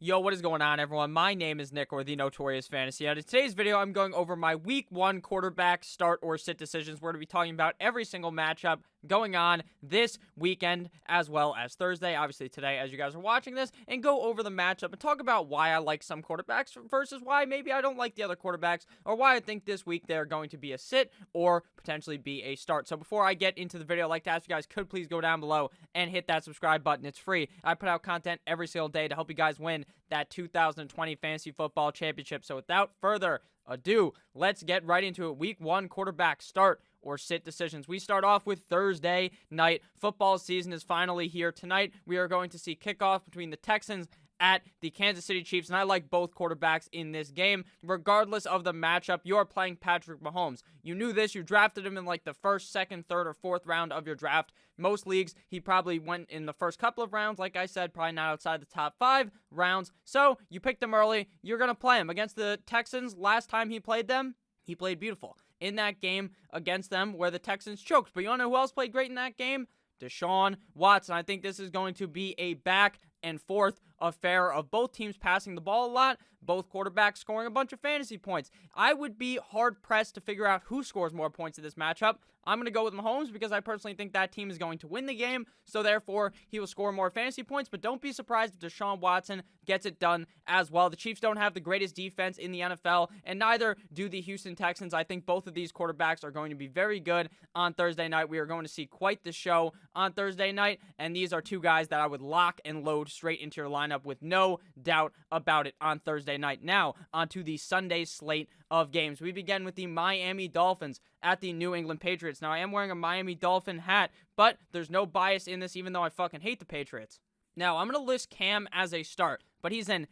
Yo, what is going on, everyone? My name is Nick, or the Notorious Fantasy. And in today's video, I'm going over my Week 1 quarterback start or sit decisions. We're going to be talking about every single matchup going on this weekend, as well as Thursday, obviously today, as you guys are watching this, and go over the matchup and talk about why I like some quarterbacks versus why maybe I don't like the other quarterbacks, or why I think this week they're going to be a sit or potentially be a start. So before I get into the video, I'd like to ask you guys, could please go down below and hit that subscribe button. It's free. I put out content every single day to help you guys win that 2020 Fantasy Football Championship. So without further ado, let's get right into it. Week 1 quarterback start or sit decisions. We start off with Thursday night. Football season is finally here. Tonight, we are going to see kickoff between the Texans at the Kansas City Chiefs, and I like both quarterbacks in this game. Regardless of the matchup, you are playing Patrick Mahomes. You knew this. You drafted him in like the first, second, third, or fourth round of your draft. Most leagues, he probably went in the first couple of rounds. Like I said, probably not outside the top 5 rounds. So you picked him early. You're going to play him against the Texans. Last time he played them, he played beautiful in that game against them where the Texans choked. But you want to know who else played great in that game? Deshaun Watson. I think this is going to be a back and forth affair of both teams passing the ball a lot, both quarterbacks scoring a bunch of fantasy points. I would be hard-pressed to figure out who scores more points in this matchup. I'm going to go with Mahomes because I personally think that team is going to win the game, so therefore he will score more fantasy points, but don't be surprised if Deshaun Watson gets it done as well. The Chiefs don't have the greatest defense in the NFL, and neither do the Houston Texans. I think both of these quarterbacks are going to be very good on Thursday night. We are going to see quite the show on Thursday night, and these are two guys that I would lock and load straight into your lineup with no doubt about it on Thursday night. Now, onto the Sunday slate of games. We begin with the Miami Dolphins at the New England Patriots. Now, I am wearing a Miami Dolphin hat, but there's no bias in this, even though I fucking hate the Patriots. Now, I'm going to list Cam as a start, but he's an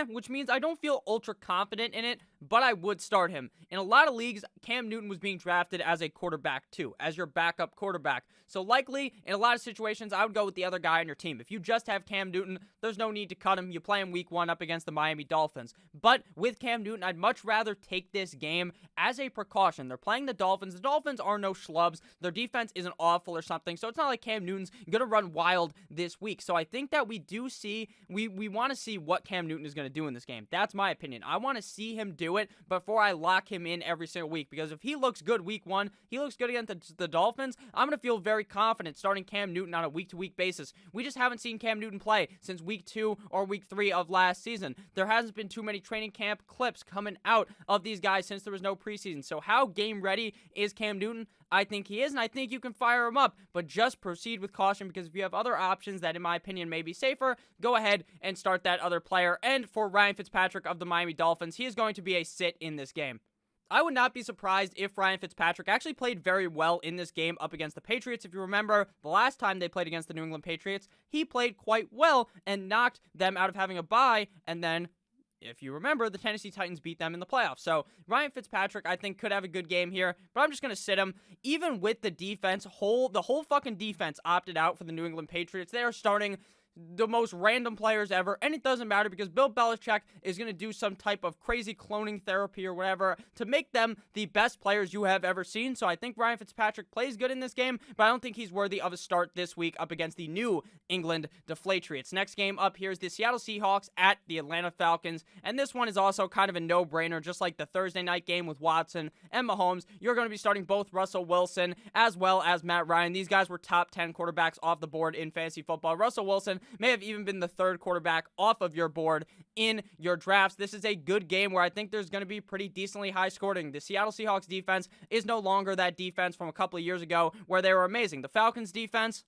which means I don't feel ultra confident in it, but I would start him. In a lot of leagues, Cam Newton was being drafted as a quarterback too, as your backup quarterback. So likely, in a lot of situations, I would go with the other guy on your team. If you just have Cam Newton, there's no need to cut him. You play him week 1 up against the Miami Dolphins. But with Cam Newton, I'd much rather take this game as a precaution. They're playing the Dolphins. The Dolphins are no schlubs. Their defense isn't awful or something, so it's not like Cam Newton's going to run wild this week. So I think that we want to see what Cam Newton is going to do in this game. That's my opinion. I want to see him do it before I lock him in every single week, because if he looks good week 1, he looks good against the Dolphins, I'm going to feel very confident starting Cam Newton on a week-to-week basis. We just haven't seen Cam Newton play since week 2 or week 3 of last season. There hasn't been too many training camp clips coming out of these guys since there was no preseason. So how game ready is Cam Newton? I think he is, and I think you can fire him up, but just proceed with caution, because if you have other options that, in my opinion, may be safer, go ahead and start that other player. And for Ryan Fitzpatrick of the Miami Dolphins, he is going to be a sit in this game. I would not be surprised if Ryan Fitzpatrick actually played very well in this game up against the Patriots. If you remember, the last time they played against the New England Patriots, he played quite well and knocked them out of having a bye, and then if you remember, the Tennessee Titans beat them in the playoffs. So Ryan Fitzpatrick, I think, could have a good game here, but I'm just going to sit him. Even with the defense, the whole fucking defense opted out for the New England Patriots. They are starting the most random players ever, and it doesn't matter because Bill Belichick is going to do some type of crazy cloning therapy or whatever to make them the best players you have ever seen. So I think Ryan Fitzpatrick plays good in this game, but I don't think he's worthy of a start this week up against the New England Deflatriots. Next game up here is the Seattle Seahawks at the Atlanta Falcons, and this one is also kind of a no-brainer, just like the Thursday night game with Watson and Mahomes. You're going to be starting both Russell Wilson as well as Matt Ryan. These guys were top 10 quarterbacks off the board in fantasy football. Russell Wilson may have even been the 3rd quarterback off of your board in your drafts. This is a good game where I think there's going to be pretty decently high scoring. The Seattle Seahawks defense is no longer that defense from a couple of years ago where they were amazing. The Falcons defense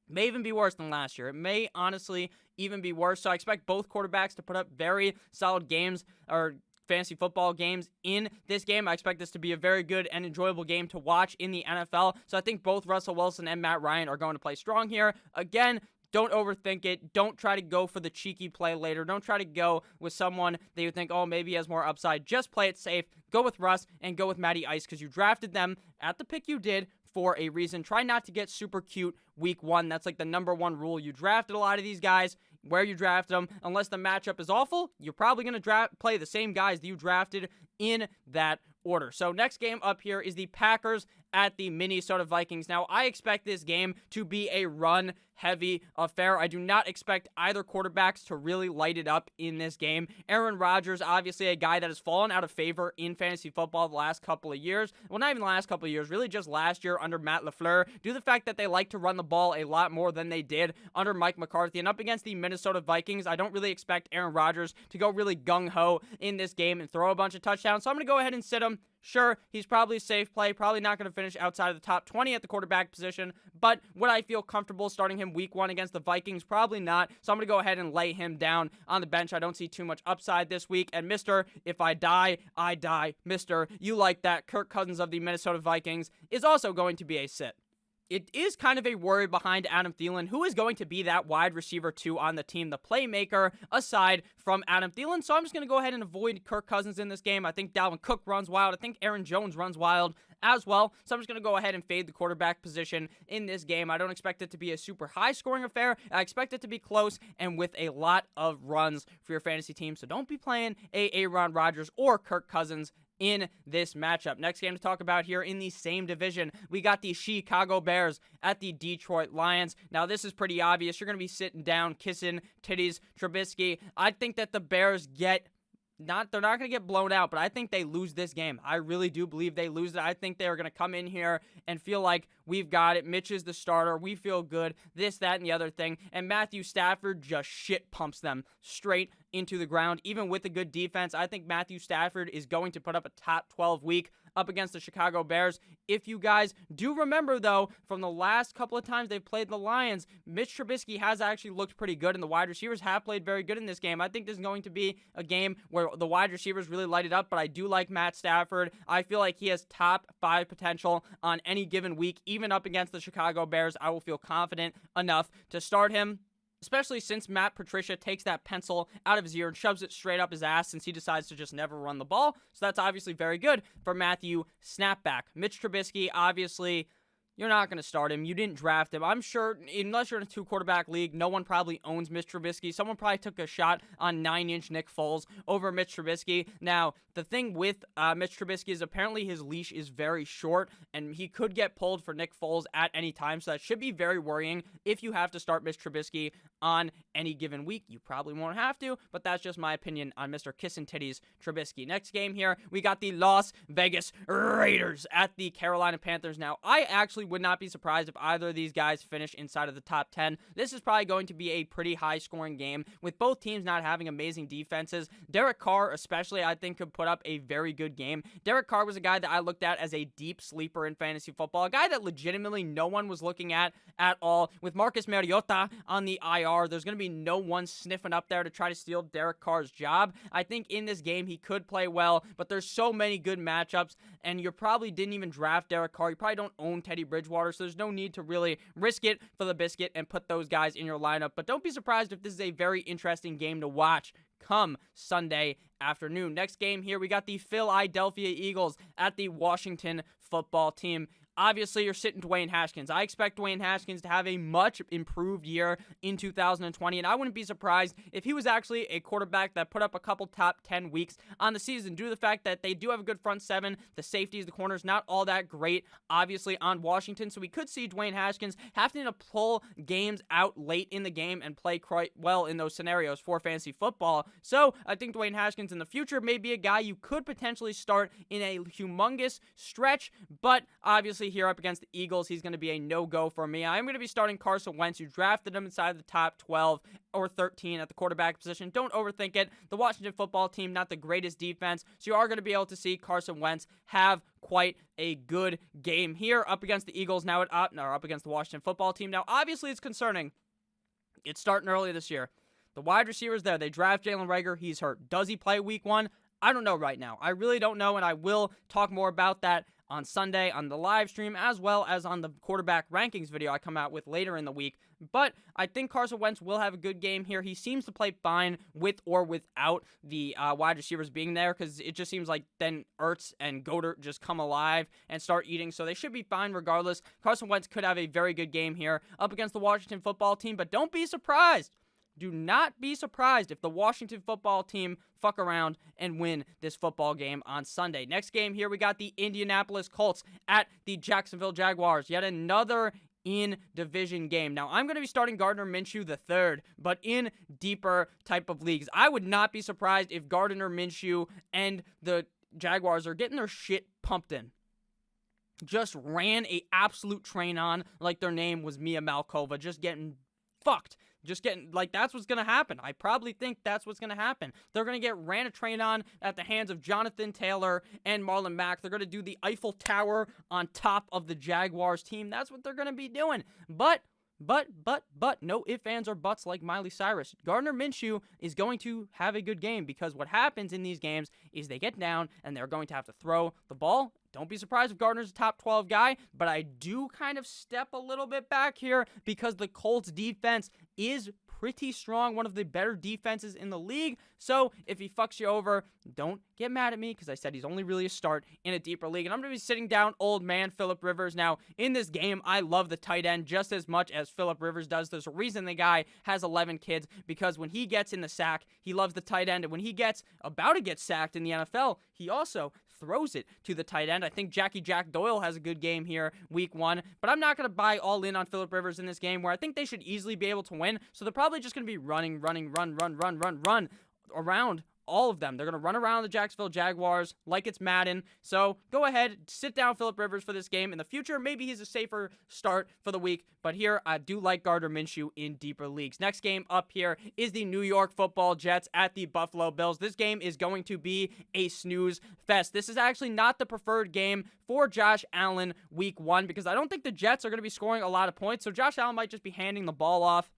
may even be worse than last year. It may honestly even be worse. So I expect both quarterbacks to put up very solid games, or fantasy football games in this game. I expect this to be a very good and enjoyable game to watch in the NFL. So I think both Russell Wilson and Matt Ryan are going to play strong here. Again, don't overthink it. Don't try to go for the cheeky play later. Don't try to go with someone that you think, oh, maybe he has more upside. Just play it safe. Go with Russ and go with Matty Ice, because you drafted them at the pick you did for a reason. Try not to get super cute week 1. That's like the #1 rule. You drafted a lot of these guys where you drafted them. Unless the matchup is awful, you're probably going to play the same guys that you drafted in that order. So next game up here is the Packers at the Minnesota Vikings. Now, I expect this game to be a run-heavy affair. I do not expect either quarterbacks to really light it up in this game. Aaron Rodgers, obviously a guy that has fallen out of favor in fantasy football the last couple of years. Well, not even the last couple of years, really just last year under Matt LaFleur, due to the fact that they like to run the ball a lot more than they did under Mike McCarthy. And up against the Minnesota Vikings, I don't really expect Aaron Rodgers to go really gung-ho in this game and throw a bunch of touchdowns. So I'm going to go ahead and sit him. Sure, he's probably a safe play, probably not going to finish outside of the top 20 at the quarterback position, but would I feel comfortable starting him week 1 against the Vikings? Probably not, so I'm going to go ahead and lay him down on the bench. I don't see too much upside this week, and Mr. If I die, I die. Mr. You like that, Kirk Cousins of the Minnesota Vikings is also going to be a sit. It is kind of a worry behind Adam Thielen, who is going to be that wide receiver 2 on the team, the playmaker, aside from Adam Thielen. So I'm just going to go ahead and avoid Kirk Cousins in this game. I think Dalvin Cook runs wild. I think Aaron Jones runs wild as well. So I'm just going to go ahead and fade the quarterback position in this game. I don't expect it to be a super high-scoring affair. I expect it to be close and with a lot of runs for your fantasy team. So don't be playing Aaron Rodgers or Kirk Cousins in this matchup. Next game to talk about here in the same division, we got the Chicago Bears at the Detroit Lions. Now, this is pretty obvious. You're going to be sitting down, kissing titties, Trubisky. I think that the Bears they're not going to get blown out, but I think they lose this game. I really do believe they lose it. I think they are going to come in here and feel like we've got it. Mitch is the starter. We feel good. This, that, and the other thing. And Matthew Stafford just shit pumps them straight into the ground. Even with a good defense, I think Matthew Stafford is going to put up a top 12 week up against the Chicago Bears. If you guys do remember, though, from the last couple of times they've played the Lions, Mitch Trubisky has actually looked pretty good, and the wide receivers have played very good in this game. I think this is going to be a game where the wide receivers really light it up, but I do like Matt Stafford. I feel like he has top 5 potential on any given week. Even up against the Chicago Bears, I will feel confident enough to start him, especially since Matt Patricia takes that pencil out of his ear and shoves it straight up his ass since he decides to just never run the ball. So that's obviously very good for Matthew Snapback. Mitch Trubisky, obviously, you're not going to start him. You didn't draft him. I'm sure, unless you're in a 2-quarterback league, no one probably owns Mitch Trubisky. Someone probably took a shot on 9-inch Nick Foles over Mitch Trubisky. Now, the thing with Mitch Trubisky is apparently his leash is very short, and he could get pulled for Nick Foles at any time, so that should be very worrying if you have to start Mitch Trubisky on any given week. You probably won't have to, but that's just my opinion on Mr. Kissin' Titties Trubisky. Next game here, we got the Las Vegas Raiders at the Carolina Panthers. Now, I actually would not be surprised if either of these guys finish inside of the top 10. This is probably going to be a pretty high-scoring game with both teams not having amazing defenses. Derek Carr, especially, I think could put up a very good game. Derek Carr was a guy that I looked at as a deep sleeper in fantasy football, a guy that legitimately no one was looking at all. With Marcus Mariota on the IR, there's going to be no one sniffing up there to try to steal Derek Carr's job. I think in this game he could play well, but there's so many good matchups, and you probably didn't even draft Derek Carr. You probably don't own Teddy Bridgewater, so there's no need to really risk it for the biscuit and put those guys in your lineup. But don't be surprised if this is a very interesting game to watch come Sunday afternoon. Next game here, we got the Philadelphia Eagles at the Washington Football Team. Obviously, you're sitting Dwayne Haskins. I expect Dwayne Haskins to have a much improved year in 2020, and I wouldn't be surprised if he was actually a quarterback that put up a couple top 10 weeks on the season due to the fact that they do have a good front seven. The safeties, the corners, not all that great, obviously, on Washington, so we could see Dwayne Haskins having to pull games out late in the game and play quite well in those scenarios for fantasy football. So I think Dwayne Haskins in the future may be a guy you could potentially start in a humongous stretch, but obviously here up against the Eagles, he's going to be a no-go for me. I'm going to be starting Carson Wentz, who drafted him inside the top 12 or 13 at the quarterback position. Don't overthink it. The Washington Football Team, not the greatest defense, so you are going to be able to see Carson Wentz have quite a good game here up against the Eagles now up against the Washington Football Team. Now, obviously, it's concerning. It's starting early this year. The wide receivers there, they draft Jalen Reagor. He's hurt. Does he play week 1? I don't know right now. I really don't know, and I will talk more about that on Sunday on the live stream, as well as on the quarterback rankings video I come out with later in the week. But I think Carson Wentz will have a good game here. He seems to play fine with or without the wide receivers being there, because it just seems like then Ertz and Goddard just come alive and start eating, so they should be fine regardless. Carson Wentz could have a very good game here up against the Washington Football Team, but don't be surprised do not be surprised if the Washington football team fuck around and win this football game on Sunday. Next game here, we got the Indianapolis Colts at the Jacksonville Jaguars. Yet another in-division game. Now, I'm going to be starting Gardner Minshew the third, but in deeper type of leagues. I would not be surprised if Gardner Minshew and the Jaguars are getting their shit pumped in. Just ran a absolute train on like their name was Mia Malkova, just getting fucked. Just getting, like, that's what's going to happen. I probably think that's what's going to happen. They're going to get ran a train on at the hands of Jonathan Taylor and Marlon Mack. They're going to do the Eiffel Tower on top of the Jaguars team. That's what they're going to be doing. But, no ifs, ands, or buts like Miley Cyrus. Gardner Minshew is going to have a good game because what happens in these games is they get down and they're going to have to throw the ball. Don't be surprised if Gardner's a top 12 guy, but I do kind of step a little bit back here because the Colts defense is pretty strong, one of the better defenses in the league. So if he fucks you over, don't get mad at me because I said he's only really a start in a deeper league. And I'm going to be sitting down old man Phillip Rivers. Now, in this game, I love the tight end just as much as Phillip Rivers does. There's a reason the guy has 11 kids because when he gets in the sack, he loves the tight end. And when he gets about to get sacked in the NFL, he also throws it to the tight end. I think Jackie Jack Doyle has a good game here week 1, but I'm not going to buy all in on Phillip Rivers in this game where I think they should easily be able to win. So they're probably just going to be running around all of them. They're going to run around the Jacksonville Jaguars like it's Madden. So go ahead, sit down Phillip Rivers for this game. In the future, maybe he's a safer start for the week. But here, I do like Gardner Minshew in deeper leagues. Next game up here is the New York Football Jets at the Buffalo Bills. This game is going to be a snooze fest. This is actually not the preferred game for Josh Allen week 1 because I don't think the Jets are going to be scoring a lot of points. So Josh Allen might just be handing the ball off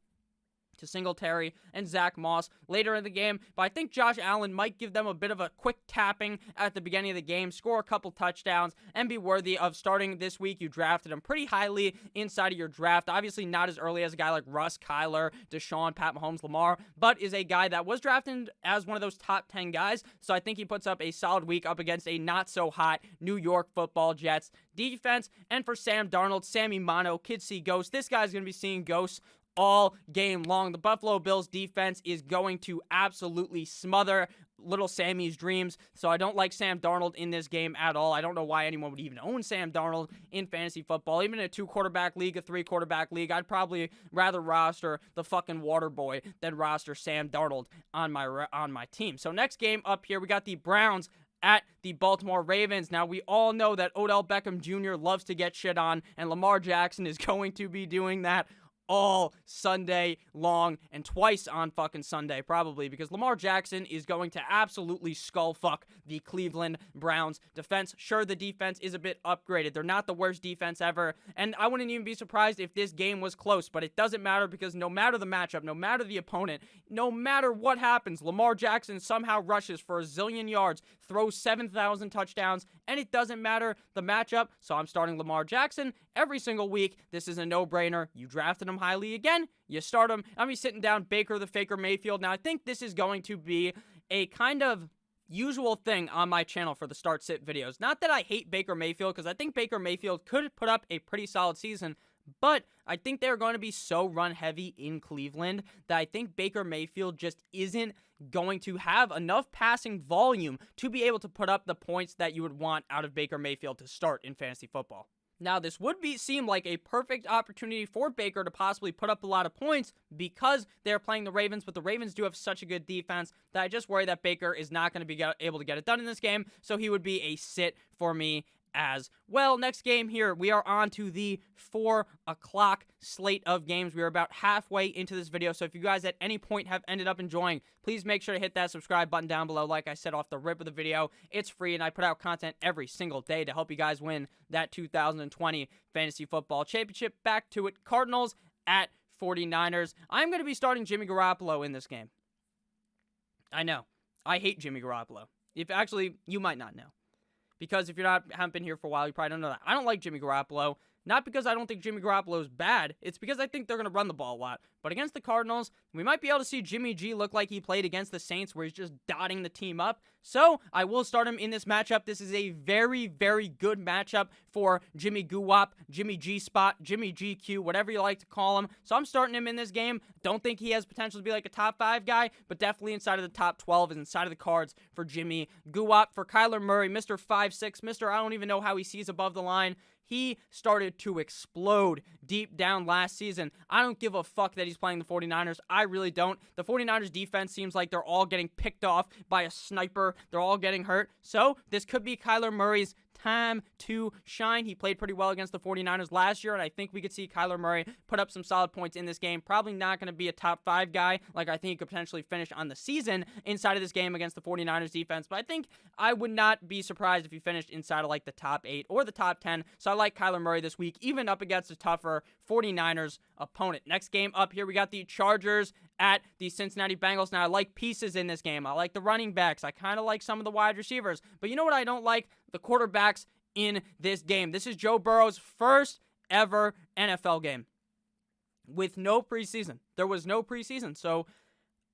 to Singletary and Zach Moss later in the game, but I think Josh Allen might give them a bit of a quick tapping at the beginning of the game, score a couple touchdowns, and be worthy of starting this week. You drafted him pretty highly inside of your draft. Obviously not as early as a guy like Russ, Kyler, Deshaun, Pat Mahomes, Lamar, but is a guy that was drafted as one of those top 10 guys, so I think he puts up a solid week up against a not-so-hot New York Football Jets defense. And for Sam Darnold, Sammy Mono, kids see ghosts. This guy's going to be seeing ghosts all game long. The Buffalo Bills defense is going to absolutely smother little Sammy's dreams, so I don't like Sam Darnold in this game at all. I don't know why anyone would even own Sam Darnold in fantasy football. Even in a 2-quarterback league, a 3-quarterback league, I'd probably rather roster the fucking water boy than roster Sam Darnold on my team. So next game up here, we got the Browns at the Baltimore Ravens. Now, we all know that Odell Beckham Jr. loves to get shit on, and Lamar Jackson is going to be doing that all Sunday long and twice on fucking Sunday probably because Lamar Jackson is going to absolutely skull fuck the Cleveland Browns defense. Sure, the defense is a bit upgraded. They're not the worst defense ever, and I wouldn't even be surprised if this game was close, but it doesn't matter because no matter the matchup, no matter the opponent, no matter what happens, Lamar Jackson somehow rushes for a zillion yards, throws 7,000 touchdowns, and it doesn't matter the matchup, so I'm starting Lamar Jackson every single week. This is a no-brainer. You drafted him highly again, you start him. I'm sitting down Baker the Faker Mayfield. Now, I think this is going to be a kind of usual thing on my channel for the start-sit videos. Not that I hate Baker Mayfield, because I think Baker Mayfield could put up a pretty solid season, but I think they're going to be so run-heavy in Cleveland that I think Baker Mayfield just isn't going to have enough passing volume to be able to put up the points that you would want out of Baker Mayfield to start in fantasy football. Now, this would seem like a perfect opportunity for Baker to possibly put up a lot of points because they're playing the Ravens, but the Ravens do have such a good defense that I just worry that Baker is not going to be able to get it done in this game, so he would be a sit for me as well. Next game here, we are on to the 4 o'clock slate of games. We are about halfway into this video, so if you guys at any point have ended up enjoying, please make sure to hit that subscribe button down below. Like I said off the rip of the video, it's free, and I put out content every single day to help you guys win that 2020 Fantasy Football Championship. Back to it, Cardinals at 49ers. I'm going to be starting Jimmy Garoppolo in this game. I know. I hate Jimmy Garoppolo. You might not know. Because if you haven't been here for a while, you probably don't know that. I don't like Jimmy Garoppolo. Not because I don't think Jimmy Garoppolo is bad. It's because I think they're going to run the ball a lot. But against the Cardinals, we might be able to see Jimmy G look like he played against the Saints, where he's just dotting the team up. So I will start him in this matchup. This is a very, very good matchup for Jimmy Guwop, Jimmy G Spot, Jimmy GQ, whatever you like to call him. So I'm starting him in this game. Don't think he has potential to be like a top 5 guy, but definitely inside of the top 12 is inside of the cards for Jimmy Guwop. For Kyler Murray, Mr. 5'6", Mr. I don't even know how he sees above the line. He started to explode deep down last season. I don't give a fuck that he's playing the 49ers. I really don't. The 49ers defense seems like they're all getting picked off by a sniper. They're all getting hurt. So this could be Kyler Murray's time to shine. He played pretty well against the 49ers last year, and I think we could see Kyler Murray put up some solid points in this game. Probably not going to be a top 5 guy like I think he could potentially finish on the season inside of this game against the 49ers defense, but I think I would not be surprised if he finished inside of like the top 8 or the top 10. So I like Kyler Murray this week, even up against a tougher 49ers opponent. Next game up here, we got the Chargers at the Cincinnati Bengals. Now, I like pieces in this game. I like the running backs. I kind of like some of the wide receivers. But you know what I don't like? The quarterbacks in this game. This is Joe Burrow's first ever NFL game with no preseason. There was no preseason, so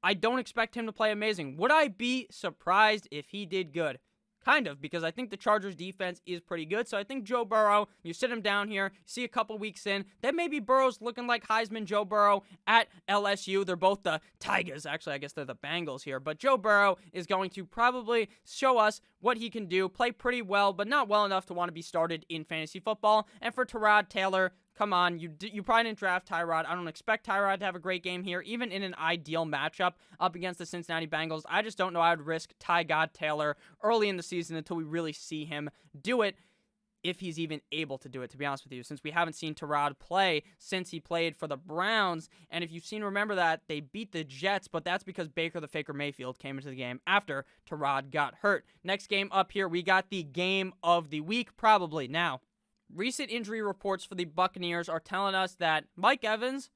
I don't expect him to play amazing. Would I be surprised if he did good? Kind of, because I think the Chargers defense is pretty good. So I think Joe Burrow, you sit him down here, see a couple weeks in, then maybe Burrow's looking like Heisman Joe Burrow at LSU. They're both the Tigers. Actually, I guess they're the Bengals here. But Joe Burrow is going to probably show us what he can do, play pretty well, but not well enough to want to be started in fantasy football. And for Tyrod Taylor, come on, you probably didn't draft Tyrod. I don't expect Tyrod to have a great game here, even in an ideal matchup up against the Cincinnati Bengals. I just don't know I would risk Ty God Taylor early in the season until we really see him do it, if he's even able to do it, to be honest with you, since we haven't seen Tyrod play since he played for the Browns. And if you've seen, remember that they beat the Jets, but that's because Baker the Faker Mayfield came into the game after Tyrod got hurt. Next game up here, we got the game of the week, probably. Now, recent injury reports for the Buccaneers are telling us that Mike Evans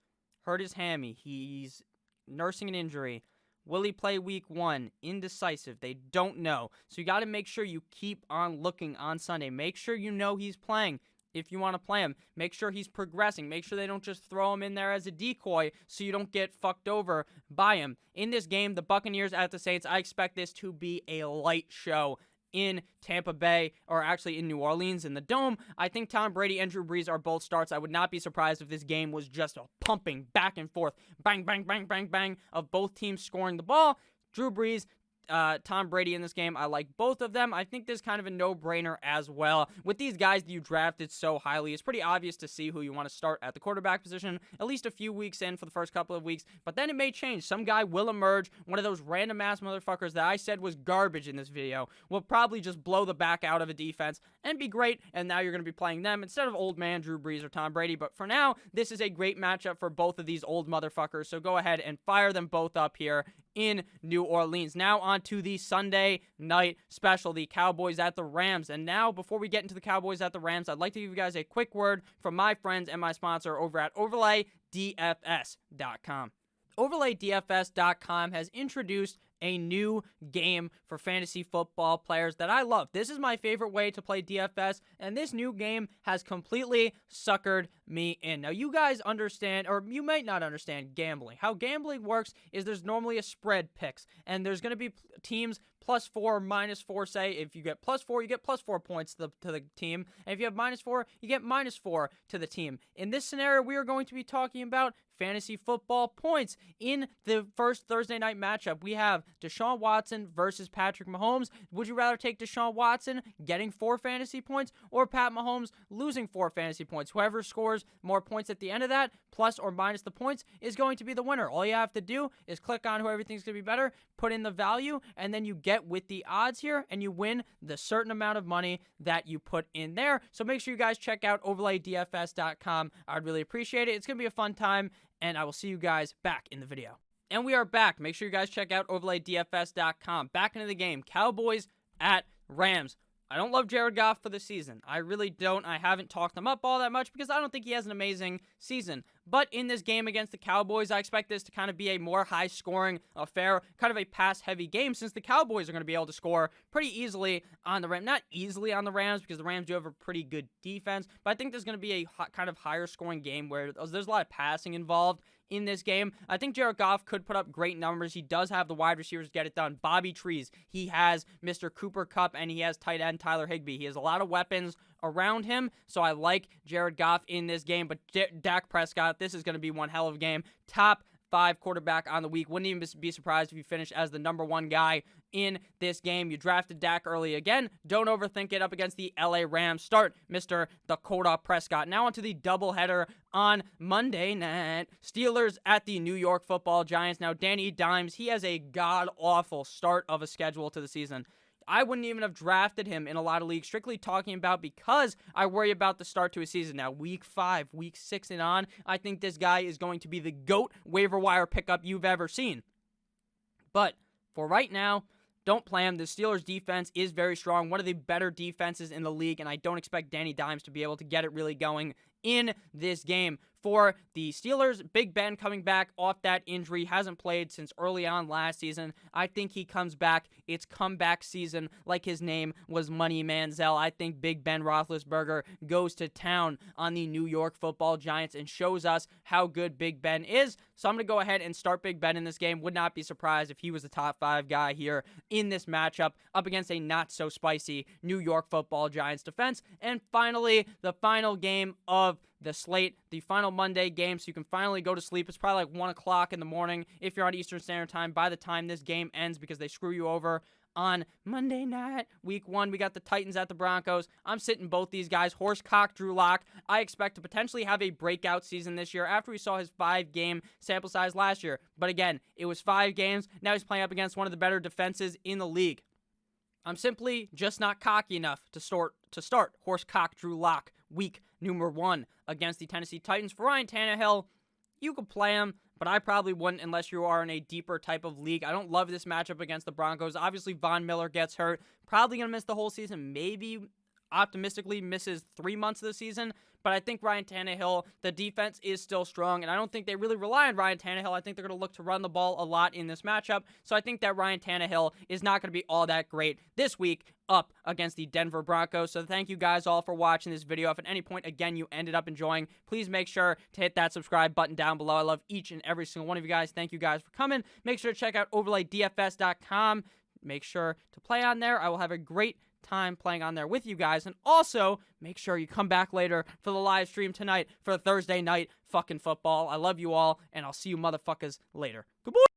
hurt his hammy. He's nursing an injury. Will he play week 1? Indecisive. They don't know. So you got to make sure you keep on looking on Sunday. Make sure you know he's playing if you want to play him. Make sure he's progressing. Make sure they don't just throw him in there as a decoy so you don't get fucked over by him. In this game, the Buccaneers at the Saints, I expect this to be a light show in Tampa Bay, or actually in New Orleans in the Dome. I think Tom Brady and Drew Brees are both starts. I would not be surprised if this game was just a pumping back and forth, bang, bang, bang, bang, bang, of both teams scoring the ball. Drew Brees, Tom Brady in this game. I like both of them. I think this is kind of a no-brainer as well. With these guys that you drafted so highly, it's pretty obvious to see who you want to start at the quarterback position, at least a few weeks in for the first couple of weeks, but then it may change. Some guy will emerge, one of those random-ass motherfuckers that I said was garbage in this video, will probably just blow the back out of a defense and be great, and now you're going to be playing them instead of old man Drew Brees or Tom Brady. But for now, this is a great matchup for both of these old motherfuckers, so go ahead and fire them both up here in New Orleans. Now on to the Sunday night special, the Cowboys at the Rams. And now, before we get into the Cowboys at the Rams, I'd like to give you guys a quick word from my friends and my sponsor over at OverlayDFS.com. OverlayDFS.com has introduced a new game for fantasy football players that I love. This is my favorite way to play DFS, and this new game has completely suckered me in. Now, you guys understand, or you might not understand gambling. How gambling works is there's normally a spread picks, and there's going to be teams +4, -4, say. If you get +4, you get +4 points to the team. And if you have -4, you get -4 to the team. In this scenario, we are going to be talking about fantasy football points. In the first Thursday night matchup, we have Deshaun Watson versus Patrick Mahomes. Would you rather take Deshaun Watson getting 4 fantasy points or Pat Mahomes losing 4 fantasy points? Whoever scores more points at the end of that, plus or minus the points, is going to be the winner. All you have to do is click on who everything's going to be better, put in the value, and then you get with the odds here, and you win the certain amount of money that you put in there. So make sure you guys check out OverlayDFS.com. I'd really appreciate it. It's going to be a fun time, and I will see you guys back in the video. And we are back. Make sure you guys check out OverlayDFS.com. Back into the game. Cowboys at Rams. I don't love Jared Goff for the season. I really don't. I haven't talked him up all that much because I don't think he has an amazing season. But in this game against the Cowboys, I expect this to kind of be a more high-scoring affair, kind of a pass-heavy game, since the Cowboys are going to be able to score pretty easily on the Rams. Not easily on the Rams, because the Rams do have a pretty good defense, but I think there's going to be a kind of higher-scoring game where there's a lot of passing involved in this game. I think Jared Goff could put up great numbers. He does have the wide receivers to get it done. Bobby Trees, he has Mr. Cooper Kupp, and he has tight end Tyler Higbee. He has a lot of weapons around him, so I like Jared Goff in this game. But Dak Prescott, this is going to be one hell of a game. Top 5 quarterback on the week. Wouldn't even be surprised if you finished as the number 1 guy in this game. You drafted Dak early again. Don't overthink it up against the LA Rams. Start Mr. Dakota Prescott. Now onto the doubleheader on Monday night. Steelers at the New York Football Giants. Now Danny Dimes, he has a god-awful start of a schedule to the season. I wouldn't even have drafted him in a lot of leagues, strictly talking about because I worry about the start to a season. Now, week 5, week 6 and on, I think this guy is going to be the GOAT waiver wire pickup you've ever seen. But for right now, don't play him. The Steelers' defense is very strong, one of the better defenses in the league, and I don't expect Danny Dimes to be able to get it really going in this game. For the Steelers, Big Ben coming back off that injury, hasn't played since early on last season. I think he comes back. It's comeback season, like his name was Money Manziel. I think Big Ben Roethlisberger goes to town on the New York Football Giants and shows us how good Big Ben is. So I'm going to go ahead and start Big Ben in this game. Would not be surprised if he was the top 5 guy here in this matchup up against a not-so-spicy New York Football Giants defense. And finally, the final game of the slate, the final Monday game, so you can finally go to sleep. It's probably like 1 o'clock in the morning if you're on Eastern Standard Time by the time this game ends, because they screw you over on Monday night, week 1. We got the Titans at the Broncos. I'm sitting both these guys. Horsecock Drew Lock. I expect to potentially have a breakout season this year after we saw his 5-game sample size last year. But again, it was 5 games. Now he's playing up against one of the better defenses in the league. I'm simply just not cocky enough to start Horsecock Drew Lock week number 1 against the Tennessee Titans. For Ryan Tannehill, you could play him, but I probably wouldn't unless you are in a deeper type of league. I don't love this matchup against the Broncos. Obviously, Von Miller gets hurt. Probably going to miss the whole season. Maybe optimistically misses 3 months of the season. But I think Ryan Tannehill, the defense is still strong, and I don't think they really rely on Ryan Tannehill. I think they're going to look to run the ball a lot in this matchup. So I think that Ryan Tannehill is not going to be all that great this week up against the Denver Broncos. So thank you guys all for watching this video. If at any point, again, you ended up enjoying, please make sure to hit that subscribe button down below. I love each and every single one of you guys. Thank you guys for coming. Make sure to check out overlaydfs.com. Make sure to play on there. I will have a great time playing on there with you guys. And also, make sure you come back later for the live stream tonight for Thursday night fucking football. I love you all, and I'll see you motherfuckers later. Goodbye.